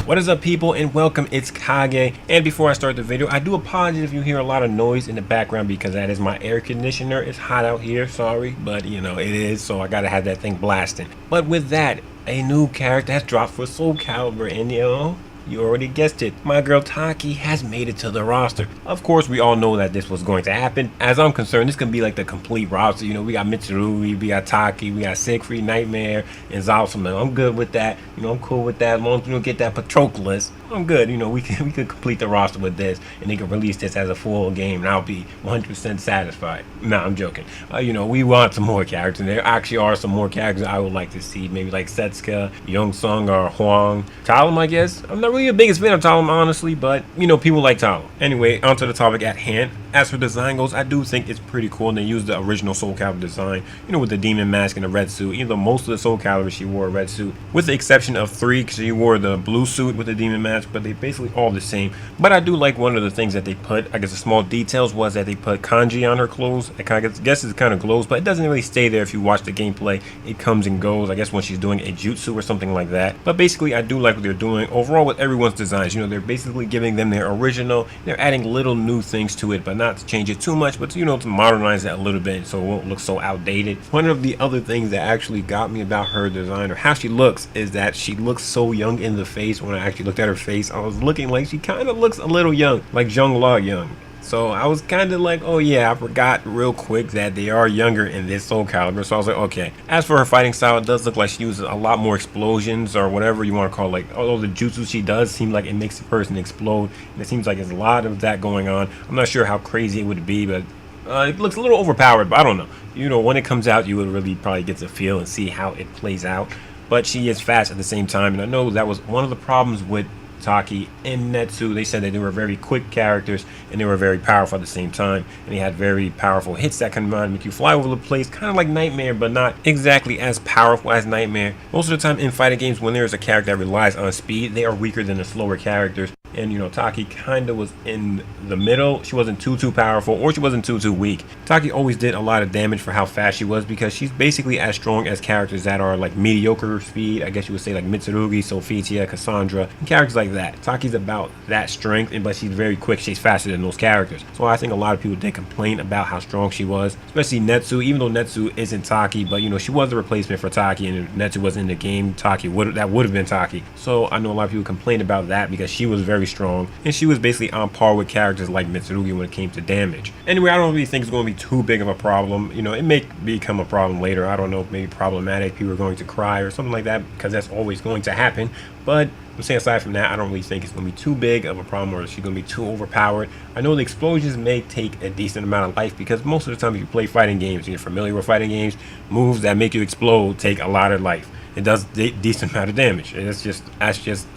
What is up, people, and welcome. It's Kage, and before I start the video, I do apologize if you hear a lot of noise in the background because that is my air conditioner. It's hot out here, sorry, but you know it is, so I gotta have that thing blasting. But with that, a new character has dropped for Soul Calibur, and you already guessed it, my girl Taki has made it to the roster. Of course, we all know that this was going to happen. As I'm concerned, this can be like the complete roster. You know, we got Mitsurugi, we got Taki, we got Siegfried, Nightmare, and Zalsman. I'm good with that. You know, I'm cool with that. As long as we don't get that Patroclus, I'm good. You know, we could complete the roster with this, and they can release this as a full game, and I'll be 100% satisfied. Nah, I'm joking. You know, we want some more characters, and there actually are some more characters I would like to see. Maybe like Setsuka, Youngsung, or Huang. Talon, I guess. I'm not really the biggest fan of Talon, honestly, but you know, people like Talon. Anyway, onto the topic at hand. As for design goes, I do think it's pretty cool, and they used the original Soul Calibur design, you know, with the demon mask and the red suit. Even though most of the Soul Calibur she wore a red suit, with the exception of 3, because she wore the blue suit with the demon mask, but they basically all the same. But I do like one of the things that they put, I guess the small details, was that they put kanji on her clothes. I guess it kind of glows, but it doesn't really stay there if you watch the gameplay. It comes and goes, I guess, when she's doing a jutsu or something like that. But basically, I do like what they're doing overall with everyone's designs. You know, they're basically giving them their original. They're adding little new things to it, but not to change it too much, but you know, to modernize it a little bit so it won't look so outdated. One of the other things that actually got me about her design, or how she looks, is that she looks so young in the face. When I actually looked at her face, I was looking like she kind of looks a little young, like Zhongla young. So I was kind of like, oh yeah, I forgot real quick that they are younger in this Soul Calibur. So I was like, okay. As for her fighting style, it does look like she uses a lot more explosions, or whatever you want to call it. Like, although the jutsu she does seem like it makes the person explode, and it seems like there's a lot of that going on. I'm not sure how crazy it would be, but it looks a little overpowered, but I don't know. You know, when it comes out, you would really probably get to feel and see how it plays out. But she is fast at the same time, and I know that was one of the problems with Taki and Netsu. They said that they were very quick characters and they were very powerful at the same time, and they had very powerful hits that can make you fly over the place, kind of like Nightmare, but not exactly as powerful as Nightmare. Most of the time in fighting games, when there's a character that relies on speed, they are weaker than the slower characters. And you know, Taki kind of was in the middle. She wasn't too powerful, or she wasn't too weak. Taki always did a lot of damage for how fast she was, because she's basically as strong as characters that are like mediocre speed. I guess you would say like Mitsurugi, Sophitia, Cassandra, and characters like that. Taki's about that strength, but she's very quick. She's faster than those characters. So I think a lot of people did complain about how strong she was, especially Netsu. Even though Netsu isn't Taki, but you know, she was the replacement for Taki, and if Netsu was in the game, that would have been Taki. So I know a lot of people complained about that because she was very strong, and she was basically on par with characters like Mitsurugi when it came to damage. Anyway, I don't really think it's going to be too big of a problem. You know, it may become a problem later. I don't know, maybe problematic. People are going to cry or something like that, because that's always going to happen. But I'm saying, aside from that, I don't really think it's going to be too big of a problem, or she's going to be too overpowered. I know the explosions may take a decent amount of life, because most of the time if you play fighting games and you're familiar with fighting games, moves that make you explode take a lot of life. It does a decent amount of damage. That's just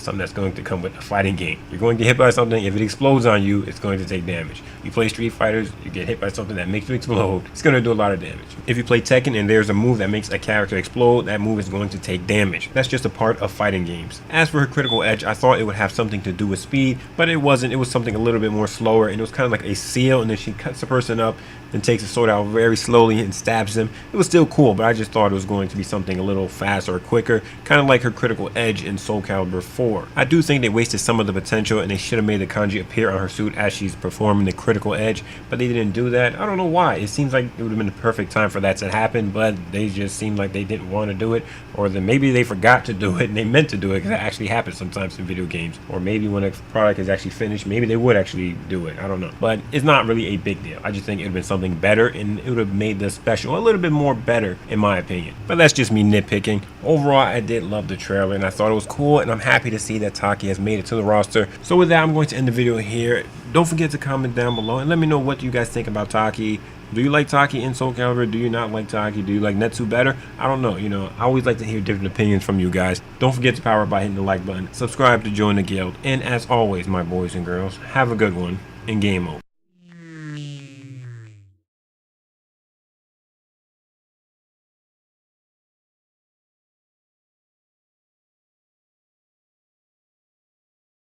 something that's going to come with a fighting game. You're going to get hit by something. If it explodes on you, it's going to take damage. You play Street Fighters, you get hit by something that makes you explode, it's going to do a lot of damage. If you play Tekken and there's a move that makes a character explode, that move is going to take damage. That's just a part of fighting games. As for her critical edge, I thought it would have something to do with speed, but it wasn't. It was something a little bit more slower, and it was kind of like a seal, and then she cuts the person up and takes the sword out very slowly and stabs them. It was still cool, but I just thought it was going to be something a little faster or quicker, kind of like her critical edge in Soul Calibur 4. I do think they wasted some of the potential, and they should have made the kanji appear on her suit as she's performing the critical edge, but they didn't do that. I don't know why. It seems like it would have been the perfect time for that to happen, but they just seemed like they didn't want to do it, or then maybe they forgot to do it and they meant to do it, because that actually happens sometimes in video games. Or maybe when a product is actually finished, maybe they would actually do it. I don't know, but it's not really a big deal. I just think it would have been something better, and it would have made the special a little bit more better, in my opinion. But that's just me nitpicking. Overall, I did love the trailer, and I thought it was cool, and I'm happy to see that Taki has made it to the roster. So with that, I'm going to end the video here. Don't forget to comment down below and let me know what you guys think about Taki. Do you like Taki in Soul Calibur? Do you not like Taki? Do you like Netsu better? I don't know. You know, I always like to hear different opinions from you guys. Don't forget to power up by hitting the like button, subscribe to join the guild, and as always, my boys and girls, have a good one, and game over.